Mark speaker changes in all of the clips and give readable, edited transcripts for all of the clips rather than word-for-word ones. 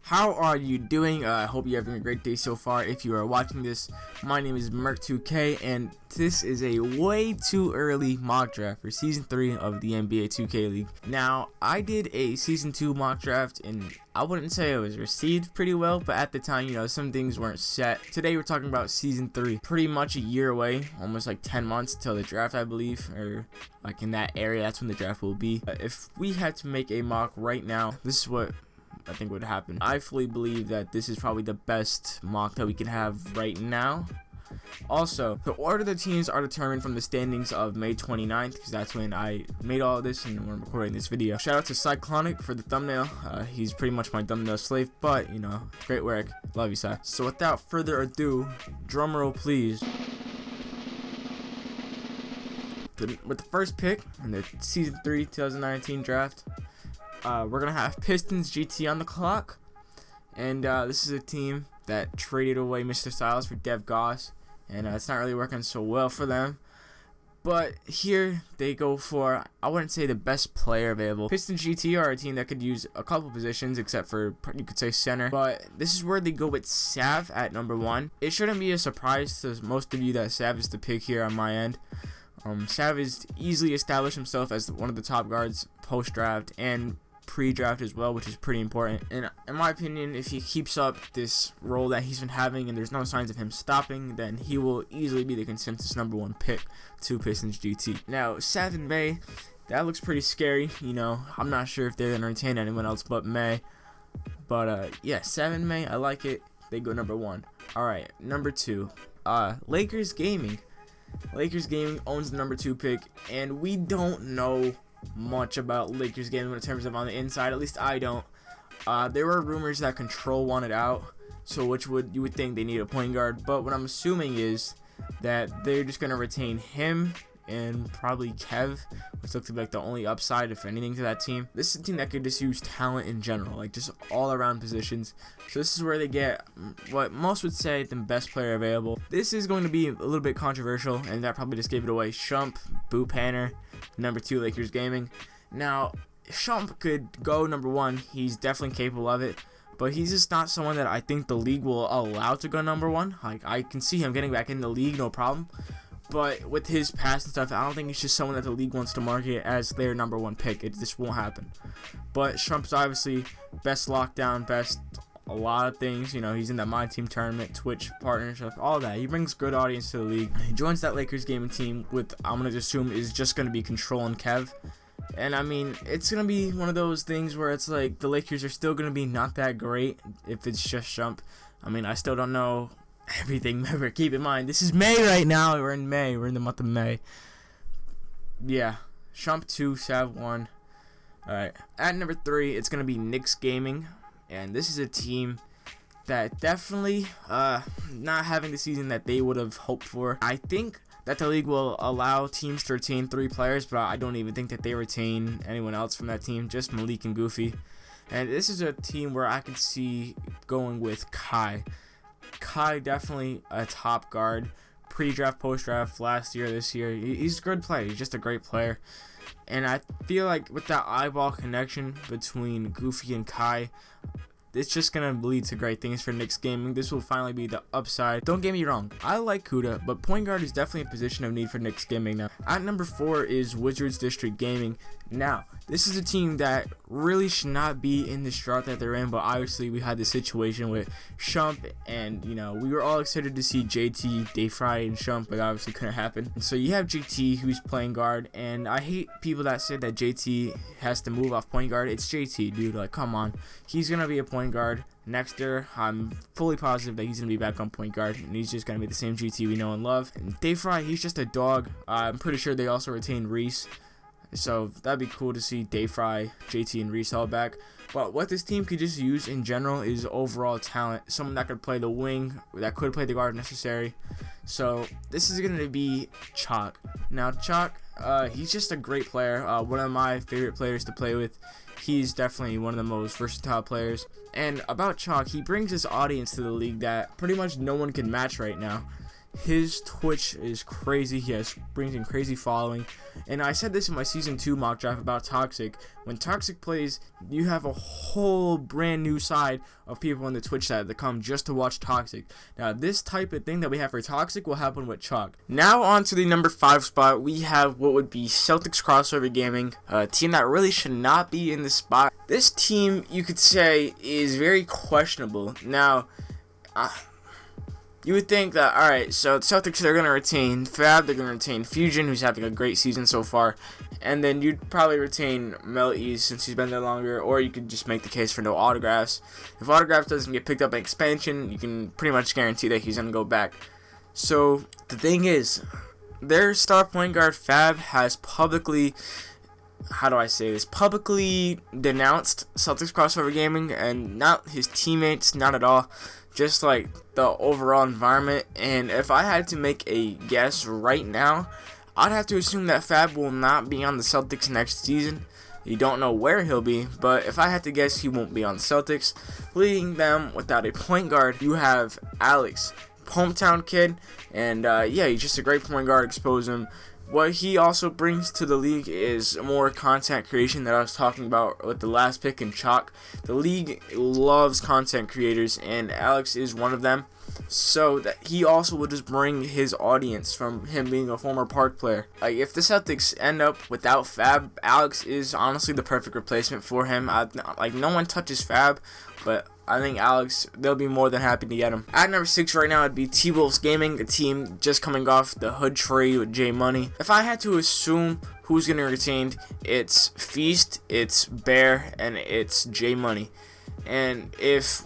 Speaker 1: How are you doing? I hope you're having a great day so far. If you are watching this, my name is Merc2K, and this is a way too early mock draft for Season 3 of the NBA 2K League. Now, I did a Season 2 mock draft, and I wouldn't say it was received pretty well, but at the time, some things weren't set. Today, we're talking about Season 3, pretty much a year away, almost like 10 months till the draft, I believe, or like in that area, that's when the draft will be. If we had to make a mock right now, this is what I think would happen. I fully believe that this is probably the best mock that we can have right now. Also, the order of the teams are determined from the standings of May 29th, because that's when I made all of this and when I'm recording this video. Shout out to Cyclonic for the thumbnail. He's pretty much my thumbnail slave, but great work. Love you, Cy. So without further ado, drumroll please. With the first pick in the Season 3 2019 draft, we're gonna have Pistons GT on the clock, and this is a team that traded away Mr. Styles for Dev Goss, and it's not really working so well for them. But here they go for, I wouldn't say the best player available. Pistons GT are a team that could use a couple positions, except for, you could say, center. But this is where they go with Sav at number 1. It shouldn't be a surprise to most of you that Sav is the pick here on my end. Sav has easily established himself as one of the top guards post-draft and pre-draft as well, which is pretty important. And in my opinion, if he keeps up this role that he's been having and there's no signs of him stopping, then he will easily be the consensus number 1 pick to Pistons GT. Now, Sav and May, that looks pretty scary. I'm not sure if they're going to retain anyone else but May. But yeah, Sav and May, I like it. They go number 1. Alright, number 2. Lakers Gaming. Lakers Gaming owns the number 2 pick, and we don't know much about Lakers Gaming in terms of on the inside. At least I don't. There were rumors that Control wanted out, so you would think they need a point guard, but what I'm assuming is that they're just going to retain him and probably Kev, which looks like the only upside, if anything, to that team. This is a team that could just use talent in general, like just all around positions. So this is where they get what most would say the best player available. This is going to be a little bit controversial, and that probably just gave it away. Shump, Boo Panner, number 2 Lakers Gaming. Now, Shump could go number 1. He's definitely capable of it, but he's just not someone that I think the league will allow to go number 1. Like, I can see him getting back in the league, no problem. But with his past and stuff, I don't think it's just someone that the league wants to market as their number 1 pick. It just won't happen. But Shump's obviously best lockdown, best a lot of things. He's in that My Team tournament, Twitch partnership, all that. He brings good audience to the league. He joins that Lakers gaming team with, I'm going to assume, is just going to be Control and Kev. And I mean, it's going to be one of those things where it's like the Lakers are still going to be not that great if it's just Shump. I mean, I still don't know everything. Remember, keep in mind, this is May right now. We're in May. We're in the month of May. Yeah. Shump 2, Sav 1. Alright. At number 3, it's going to be Knicks Gaming. And this is a team that definitely not having the season that they would have hoped for. I think that the league will allow teams to retain 3 players, but I don't even think that they retain anyone else from that team, just Malik and Goofy. And this is a team where I could see going with Kai. Kai, definitely a top guard, pre-draft, post-draft, last year, this year. He's a good player. He's just a great player. And I feel like with that eyeball connection between Goofy and Kai, it's just going to lead to great things for Knicks Gaming. This will finally be the upside. Don't get me wrong, I like Kuda, but point guard is definitely a position of need for Knicks Gaming now. At number 4 is Wizards District Gaming. Now, this is a team that really should not be in the drought that they're in, but obviously we had this situation with Shump, and we were all excited to see JT, Dayfry, and Shump, but obviously couldn't happen. And so you have JT, who's playing guard, and I hate people that say that JT has to move off point guard. It's JT, dude. Like, come on. He's gonna be a point guard next year. I'm fully positive that he's gonna be back on point guard, and he's just gonna be the same GT we know and love. And Dayfry, he's just a dog. I'm pretty sure they also retain Reese. So that'd be cool to see Dayfry, JT, and Reese all back. But what this team could just use in general is overall talent. Someone that could play the wing, that could play the guard if necessary. So this is going to be Chalk. Now Chalk, he's just a great player. One of my favorite players to play with. He's definitely one of the most versatile players. And about Chalk, he brings this audience to the league that pretty much no one can match right now. His Twitch is crazy. He brings in crazy following. And I said this in my season 2 mock draft about Toxic. When Toxic plays, you have a whole brand new side of people on the Twitch side that come just to watch Toxic. Now, this type of thing that we have for Toxic will happen with Chuck. Now on to the number 5 spot. We have what would be Celtics Crossover Gaming, a team that really should not be in this spot. This team, you could say, is very questionable. Now, you would think that, alright, so the Celtics, they're going to retain Fab, they're going to retain Fusion, who's having a great season so far, and then you'd probably retain Merc2K's since he's been there longer, or you could just make the case for no autographs. If autographs doesn't get picked up in expansion, you can pretty much guarantee that he's going to go back. So, the thing is, their star point guard Fab has publicly, publicly denounced Celtics Crossover Gaming, and not his teammates, not at all. Just like the overall environment. And if I had to make a guess right now, I'd have to assume that Fab will not be on the Celtics next season. You don't know where he'll be, but if I had to guess, he won't be on the Celtics, leaving them without a point guard. You have Alex, hometown kid, and yeah, he's just a great point guard. Expose him. What he also brings to the league is more content creation that I was talking about with the last pick in Chalk. The league loves content creators, and Alex is one of them. So that he also will just bring his audience from him being a former Park player. Like, if the Celtics end up without Fab, Alex is honestly the perfect replacement for him. Like, no one touches Fab, but I think Alex, they'll be more than happy to get him. At number 6 right now, it'd be T-Wolves Gaming, a team just coming off the Hood trade with J Money. If I had to assume who's going to retain, it's Feast, it's Bear, and it's J Money. And if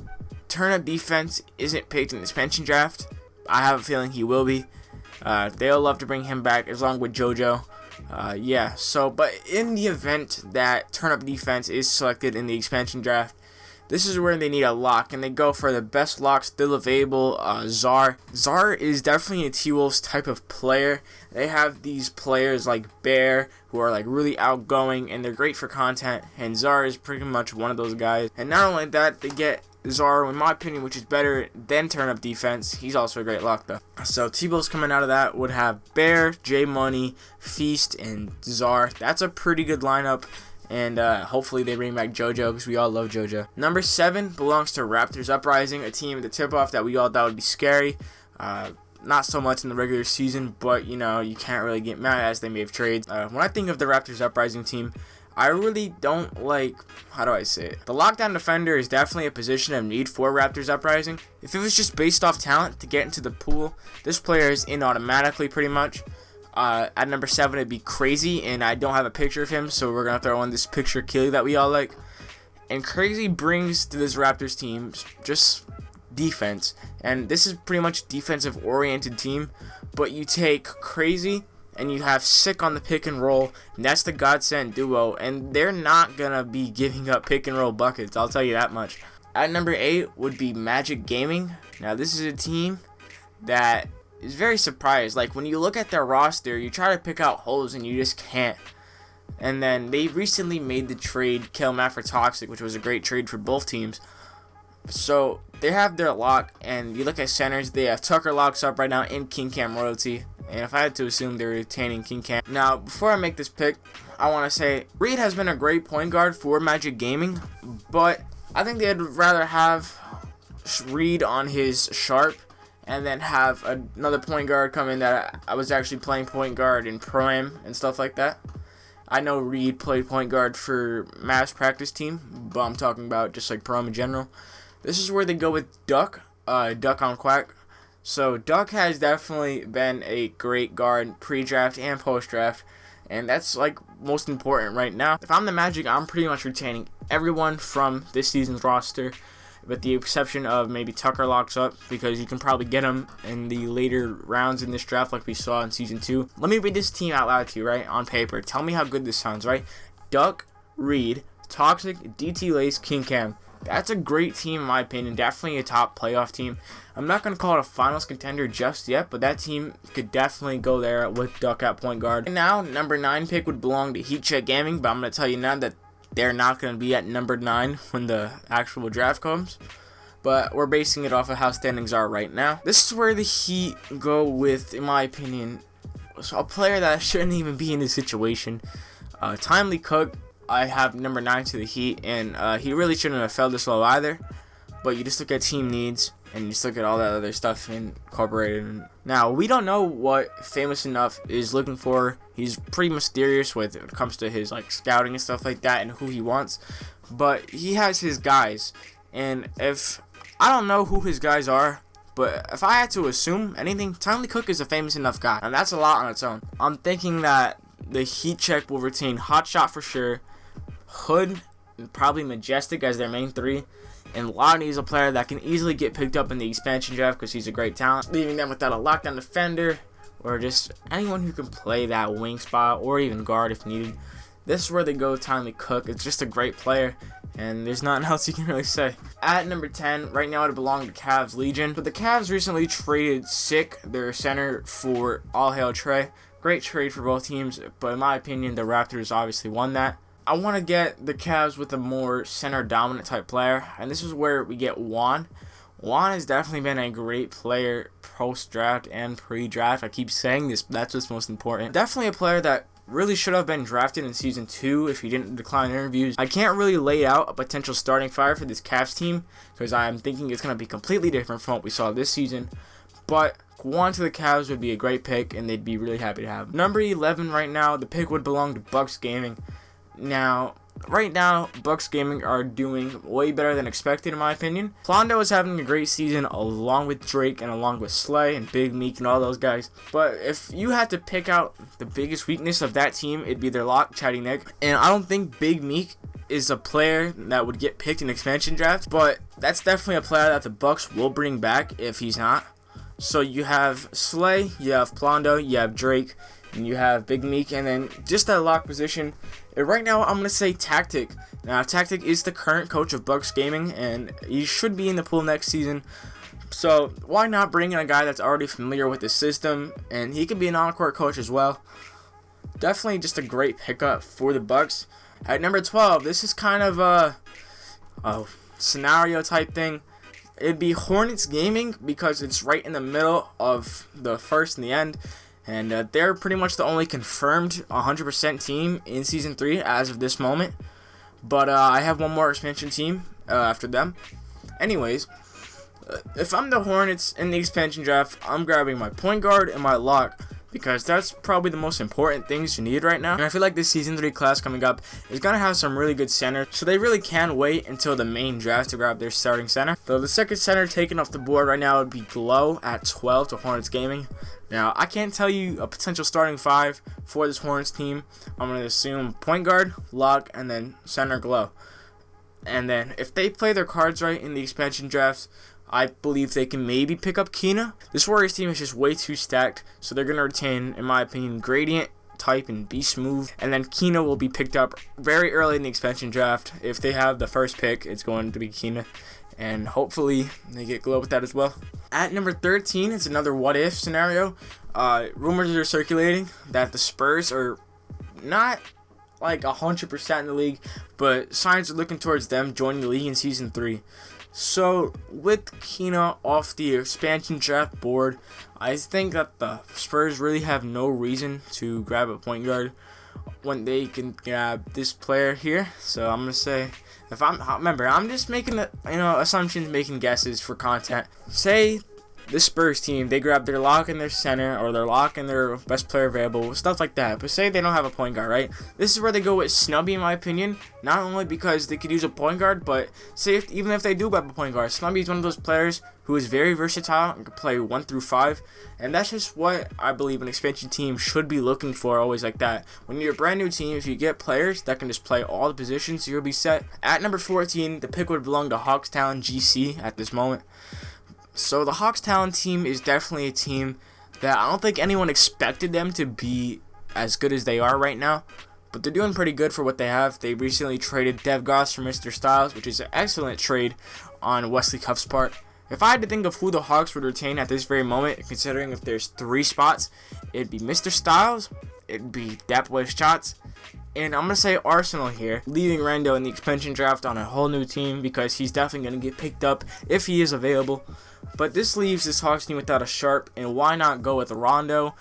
Speaker 1: Turnip Defense isn't picked in this pension draft, I have a feeling he will be. They'll love to bring him back along with JoJo. Yeah, so, but in the event that Turnip Defense is selected in the expansion draft, this is where they need a lock, and they go for the best lock still available, Czar. Czar is definitely a T-Wolves type of player. They have these players like Bear, who are like really outgoing, and they're great for content, and Czar is pretty much one of those guys. And not only that, they get Czar, in my opinion, which is better than Turnip Defense. He's also a great lock, though. So T-Wolves coming out of that would have Bear, J Money, Feast, and Czar. That's a pretty good lineup. And hopefully they bring back JoJo, because we all love JoJo. Number 7 belongs to Raptors Uprising, a team at the tip-off that we all thought would be scary. Not so much in the regular season, but, you know, you can't really get mad as they made trades. When I think of the Raptors Uprising team, I really don't like, how do I say it? The lockdown defender is definitely a position of need for Raptors Uprising. If it was just based off talent to get into the pool, this player is in automatically pretty much. At number 7, it'd be Crazy, and I don't have a picture of him, so we're going to throw in this picture Killy that we all like. And Crazy brings to this Raptors team just defense, and this is pretty much a defensive-oriented team, but you take Crazy, and you have Sick on the pick and roll, and that's the godsend duo, and they're not going to be giving up pick and roll buckets, I'll tell you that much. At number 8 would be Magic Gaming. Now, this is a team that is very surprised. Like, when you look at their roster, you try to pick out holes and you just can't. And then they recently made the trade Kill Matt for Toxic, which was a great trade for both teams. So they have their lock, and you look at centers, they have Tucker locks up right now in King Cam Royalty. And if I had to assume, they're retaining King Cam. Now, before I make this pick, I want to say Reed has been a great point guard for Magic Gaming, but I think they'd rather have Reed on his sharp and then have another point guard come in that I was actually playing point guard in Pro-Am and stuff like that. I know Reed played point guard for Mass Practice Team, but I'm talking about just like Pro-Am in general. This is where they go with Duck, Duck on Quack. So Duck has definitely been a great guard pre-draft and post-draft, and that's like most important right now. If I'm the Magic, I'm pretty much retaining everyone from this season's roster, with the exception of maybe Tucker locks up, because you can probably get him in the later rounds in this draft like we saw in Season 2. Let me read this team out loud to you, right, on paper. Tell me how good this sounds, right? Duck, Reed, Toxic, DT Lace, King Cam. That's a great team in my opinion, definitely a top playoff team. I'm not going to call it a finals contender just yet, but that team could definitely go there with Duck at point guard. And now, number 9 pick would belong to Heat Check Gaming, but I'm going to tell you now that they're not going to be at number 9 when the actual draft comes. but we're basing it off of how standings are right now. This is where the Heat go with, in my opinion, a player that shouldn't even be in this situation. Timely Cook, I have number 9 to the Heat, and he really shouldn't have fell this low either. But you just look at team needs, and you just look at all that other stuff incorporated. Now, we don't know what Famous Enough is looking for. He's pretty mysterious when it comes to his scouting and stuff like that and who he wants. But he has his guys, and if I don't know who his guys are, but if I had to assume anything, Timely Cook is a Famous Enough guy, and that's a lot on its own. I'm thinking that the Heat check will retain Hotshot for sure, Hood, and probably Majestic as their main 3. And Lonnie is a player that can easily get picked up in the expansion draft because he's a great talent, leaving them without a lockdown defender or just anyone who can play that wing spot or even guard if needed. This is where they go with Timely Cook. It's just a great player, and there's nothing else you can really say. At number 10, right now it belongs to Cavs Legion, but the Cavs recently traded Sick, their center, for All Hail Trey. Great trade for both teams, but in my opinion, the Raptors obviously won that. I want to get the Cavs with a more center dominant type player, and this is where we get Juan. Juan has definitely been a great player post-draft and pre-draft. I keep saying this, but that's what's most important. Definitely a player that really should have been drafted in Season 2 if he didn't decline interviews. I can't really lay out a potential starting five for this Cavs team because I'm thinking it's going to be completely different from what we saw this season, but Juan to the Cavs would be a great pick, and they'd be really happy to have him. Number 11 right now, the pick would belong to Bucks Gaming. Now, right now, Bucks Gaming are doing way better than expected in my opinion. Plondo is having a great season along with Drake and along with Slay and Big Meek and all those guys. But if you had to pick out the biggest weakness of that team, it'd be their lock, Chatty Nick. And I don't think Big Meek is a player that would get picked in expansion draft, but that's definitely a player that the Bucks will bring back if he's not. So you have Slay, you have Plondo, you have Drake, and you have Big Meek, and then just that lock position. Right now, I'm going to say Tactic. Now, Tactic is the current coach of Bucks Gaming, and he should be in the pool next season. So, why not bring in a guy that's already familiar with the system, and he can be an on-court coach as well. Definitely just a great pickup for the Bucks. At number 12, this is kind of a scenario type thing. It'd be Hornets Gaming because it's right in the middle of the first and the end. And they're pretty much the only confirmed 100% team in Season 3 as of this moment. But I have one more expansion team after them. Anyways, if I'm the Hornets in the expansion draft, I'm grabbing my point guard and my lock, because that's probably the most important things you need right now. And I feel like this Season 3 class coming up is going to have some really good centers, so they really can wait until the main draft to grab their starting center. So the second center taken off the board right now would be Glow at 12 to Hornets Gaming. Now, I can't tell you a potential starting five for this Hornets team. I'm going to assume point guard, lock, and then center Glow. And then if they play their cards right in the expansion drafts, I believe they can maybe pick up Keena. This Warriors team is just way too stacked, so they're going to retain, in my opinion, Gradient, Type, and Beast Move. And then Keena will be picked up very early in the expansion draft. If they have the first pick, it's going to be Keena. And hopefully they get Glow with that as well. At number 13, it's another what-if scenario. Rumors are circulating that the Spurs are not like 100% in the league, but signs are looking towards them joining the league in Season 3. So, with Keena off the expansion draft board, I think that the Spurs really have no reason to grab a point guard when they can grab this player here. So, I'm going to say, remember, I'm just making, assumptions, making guesses for content. Say this Spurs team, they grab their lock and their center, or their lock and their best player available, stuff like that. But say they don't have a point guard, right? This is where they go with Snubby, in my opinion. Not only because they could use a point guard, but say even if they do grab a point guard, Snubby is one of those players who is very versatile and can play 1 through 5. And that's just what I believe an expansion team should be looking for, always like that. When you're a brand new team, if you get players that can just play all the positions, you'll be set. At number 14, the pick would belong to Hawkstown GC at this moment. So the Hawkstown team is definitely a team that I don't think anyone expected them to be as good as they are right now. But they're doing pretty good for what they have. They recently traded Dev Goss for Mr. Styles, which is an excellent trade on Wesley Cuff's part. If I had to think of who the Hawks would retain at this very moment, considering if there's 3 spots, it'd be Mr. Styles, it'd be Dat Boy Shots, And I'm going to say Arsenal here, leaving Rendo in the expansion draft on a whole new team because he's definitely going to get picked up if he is available. But this leaves this Hawks team without a sharp, and why not go with Rondo?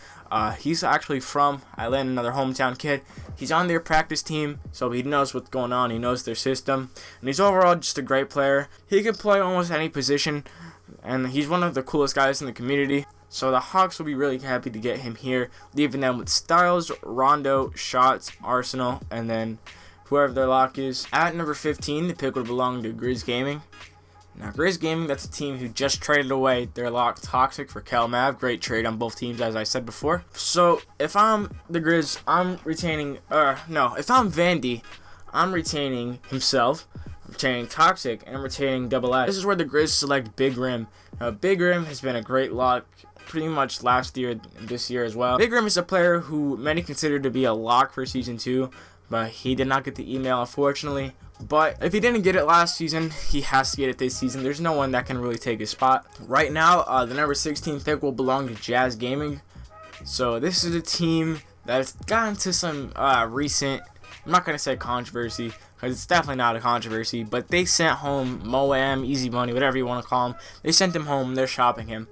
Speaker 1: He's actually from Atlanta, another hometown kid. He's on their practice team, so he knows what's going on. He knows their system, and he's overall just a great player. He can play almost any position, and he's one of the coolest guys in the community. So the Hawks will be really happy to get him here, leaving them with Styles, Rondo, Shots, Arsenal, and then whoever their lock is. At number 15, the pick would belong to Grizz Gaming. Now, Grizz Gaming, that's a team who just traded away their lock Toxic for Cal Mav. Great trade on both teams, as I said before. So if I'm the Grizz, I'm retaining, if I'm Vandy, I'm retaining himself. I'm retaining Toxic, and I'm retaining Double S. This is where the Grizz select Big Rim. Now, Big Rim has been a great lock pretty much last year, this year as well. Big Rim is a player who many consider to be a lock for Season 2, but he did not get the email, unfortunately. But if he didn't get it last season, he has to get it this season. There's no one that can really take his spot. Right now, the number 16 pick will belong to Jazz Gaming. So this is a team that's gotten to some recent, I'm not going to say controversy, because it's definitely not a controversy, but they sent home Moam, Easy Money, whatever you want to call him. They sent him home. They're shopping him.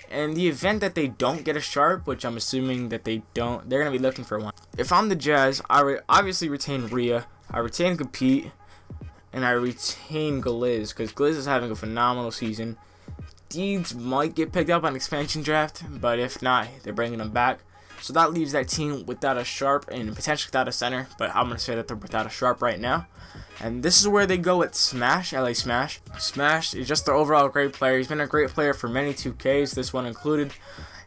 Speaker 1: And the event that they don't get a sharp, which I'm assuming that they don't, they're going to be looking for one. If I'm the Jazz, I obviously retain Rhea, I retain Compete, and I retain Gliz, because Gliz is having a phenomenal season. Deeds might get picked up on expansion draft, but if not, they're bringing them back. So that leaves that team without a sharp and potentially without a center, but I'm going to say that they're without a sharp right now. And this is where they go with Smash, LA Smash. Smash is just the overall great player. He's been a great player for many 2Ks, this one included.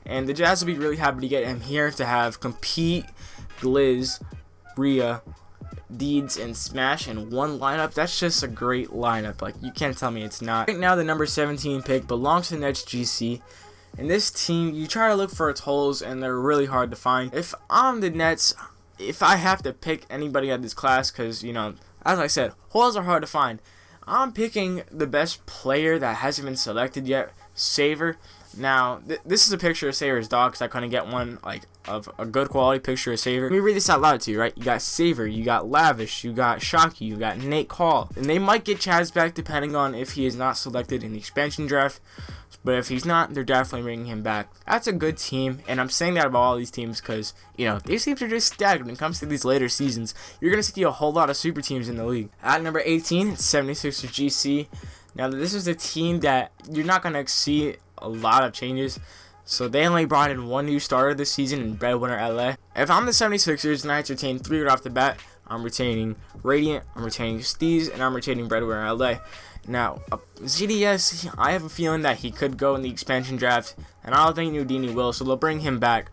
Speaker 1: And the Jazz will be really happy to get him here to have Compete, Gliz, Rhea, Deeds, and Smash in one lineup. That's just a great lineup. Like, you can't tell me it's not. Right now, the number 17 pick belongs to the Nets GC. And this team, you try to look for its holes, and they're really hard to find. If I'm the Nets, if I have to pick anybody out of this class, because, you know, as I said, holes are hard to find, I'm picking the best player that hasn't been selected yet, Saver. Now, this is a picture of Saver's dog, because I couldn't get one, like, of a good quality picture of Saver. Let me read this out loud to you, right? You got Saver, you got Lavish, you got Shocky, you got Nate Call. And they might get Chaz back depending on if he is not selected in the expansion draft. But if he's not, they're definitely bringing him back. That's a good team, and I'm saying that about all these teams because, you know, these teams are just stacked when it comes to these later seasons. You're going to see a whole lot of super teams in the league. At number 18, it's 76ers GC. Now, this is a team that you're not going to see a lot of changes. So they only brought in one new starter this season in Breadwinner LA. If I'm the 76ers and I retain 3 right off the bat, I'm retaining Radiant, I'm retaining Steez, and I'm retaining Breadwinner LA. Now, ZDS, I have a feeling that he could go in the expansion draft, and I don't think Nudini will, so they'll bring him back.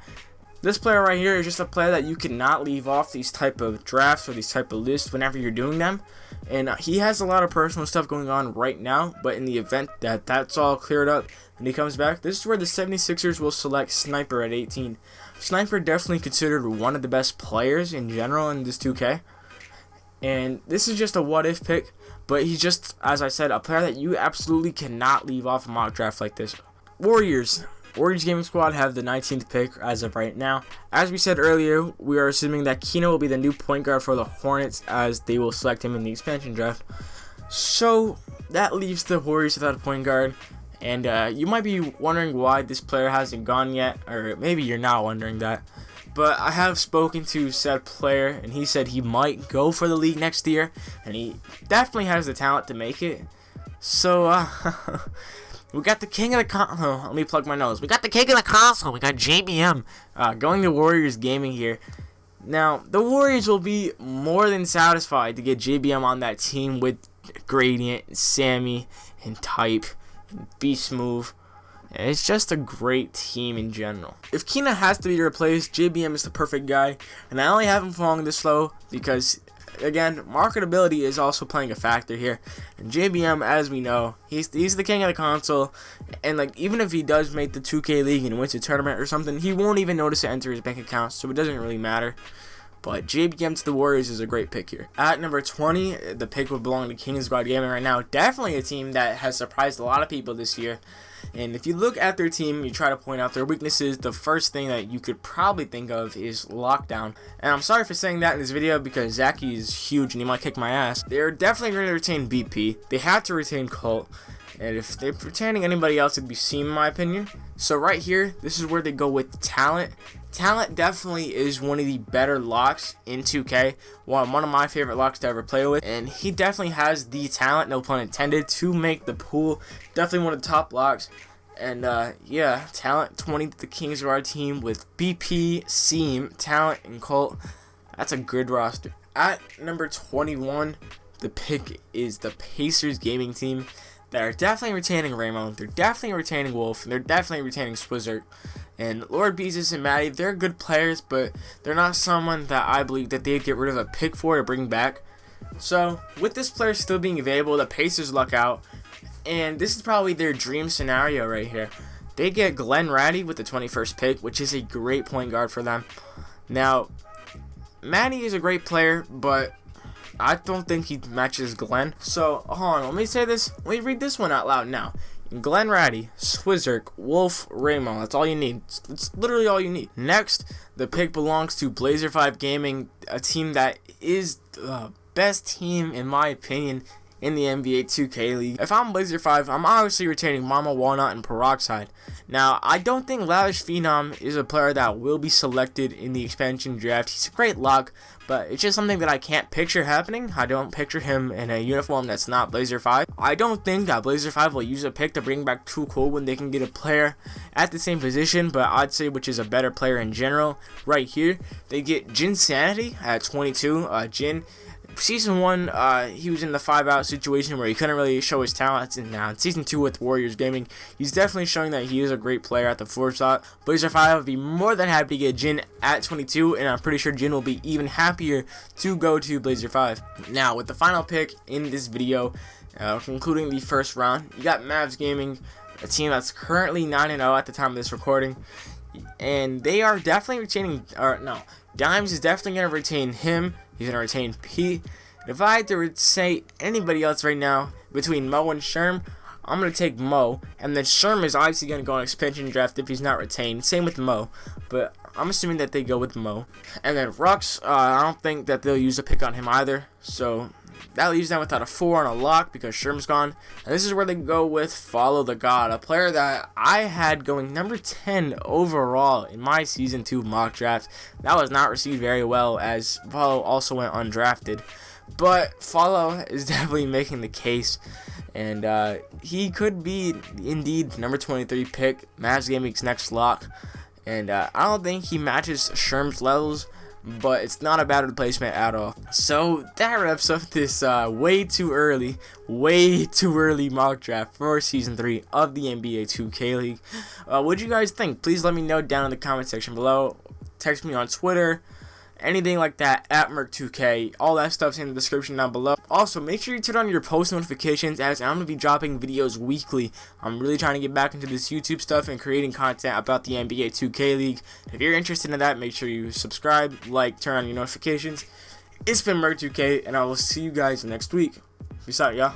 Speaker 1: This player right here is just a player that you cannot leave off these type of drafts or these type of lists whenever you're doing them. And he has a lot of personal stuff going on right now, but in the event that that's all cleared up and he comes back, this is where the 76ers will select Sniper at 18. Sniper definitely considered one of the best players in general in this 2K. And this is just a what-if pick, but he's just, as I said, a player that you absolutely cannot leave off a mock draft like this. Warriors Gaming Squad have the 19th pick as of right now. As we said earlier, we are assuming that Keno will be the new point guard for the Hornets as they will select him in the expansion draft. So that leaves the Warriors without a point guard. And you might be wondering why this player hasn't gone yet, or maybe you're not wondering that. But I have spoken to said player, and he said he might go for the league next year, and he definitely has the talent to make it. So, we got the king of the console. Let me plug my nose. We got the king of the console. We got JBM going to Warriors Gaming here. Now, the Warriors will be more than satisfied to get JBM on that team with Gradient, Sammy, and Type, and Beast Move. It's just a great team in general. If Kina has to be replaced, JBM is the perfect guy. And I only have him falling this low because, again, marketability is also playing a factor here. And JBM, as we know, he's the king of the console. And, like, even if he does make the 2K League and wins a tournament or something, he won't even notice it enter his bank account. So it doesn't really matter. but JBM to the Warriors is a great pick here. At number 20, the pick would belong to King's Guard Gaming right now. Definitely a team that has surprised a lot of people this year. And if you look at their team, you try to point out their weaknesses, the first thing that you could probably think of is lockdown. And I'm sorry for saying that in this video because Zachy is huge and he might kick my ass. They're definitely going to retain BP. They have to retain Colt. And if they're retaining anybody else, it'd be Seam in my opinion. So right here, this is where they go with talent. Talent definitely is one of the better locks in 2K. One of my favorite locks to ever play with. And he definitely has the talent, no pun intended, to make the pool. Definitely one of the top locks. And yeah, talent 20 to the Kings Guard team with BP, Seam, Talent, and Colt. That's a good roster. At number 21, the pick is the Pacers gaming team. They're definitely retaining Raymond, they're definitely retaining Wolf, and they're definitely retaining Swizzard. And Lord Beezus and Maddie, they're good players, but they're not someone that I believe that they'd get rid of a pick for to bring back. So, with this player still being available, the Pacers luck out, and this is probably their dream scenario right here. They get Glenn Ratty with the 21st pick, which is a great point guard for them. Now, Maddie is a great player, but I don't think he matches Glenn. So, hold on, let me say this. Let me read this one out loud now. Glenn Ratty, Swizzard, Wolf, Raymond. That's all you need. It's literally all you need. Next, the pick belongs to Blazer5 Gaming, a team that is the best team, in my opinion, in the NBA 2K League. If I'm Blazer5, I'm obviously retaining Mama Walnut and Peroxide. Now, I don't think Lavish Phenom is a player that will be selected in the expansion draft. He's a great lock, but it's just something that I can't picture happening. I don't picture him in a uniform that's not Blazer5. I don't think that Blazer5 will use a pick to bring back Too Cool when they can get a player at the same position, but I'd say which is a better player in general. Right here, they get Jin Sanity at 22. Jin, Season 1, he was in the 5-out situation where he couldn't really show his talents, and now in Season 2 with Warriors Gaming, he's definitely showing that he is a great player at the 4 spot. Blazer5 would be more than happy to get Jin at 22, and I'm pretty sure Jin will be even happier to go to Blazer5. Now, with the final pick in this video, concluding the first round, you got Mavs Gaming, a team that's currently 9-0 at the time of this recording, and they are definitely retaining, Dimes is definitely going to retain him. He's going to retain Pete. If I had to say anybody else right now between Mo and Sherm, I'm going to take Mo. And then Sherm is obviously going to go on expansion draft if he's not retained. Same with Mo. But I'm assuming that they go with Mo. And then Rux, I don't think that they'll use a pick on him either. So that leaves them without a 4 on a lock because Sherm's gone. And this is where they go with Follow the God, a player that I had going number 10 overall in my Season 2 mock draft. That was not received very well as Follow also went undrafted. But Follow is definitely making the case. And he could be indeed number 23 pick, Mavs Gaming's next lock. And I don't think he matches Sherm's levels, but it's not a bad replacement at all. So that wraps up this way too early mock draft for Season 3 of the NBA 2K League. What do you guys think? Please let me know down in the comment section below. Text me on Twitter, anything like that, at Merc2K. All that stuff's in the description down below. Also, make sure you turn on your post notifications as I'm going to be dropping videos weekly. I'm really trying to get back into this YouTube stuff and creating content about the NBA 2K League. If you're interested in that, make sure you subscribe, like, turn on your notifications. It's been Merc2K, and I will see you guys next week. Peace out, y'all.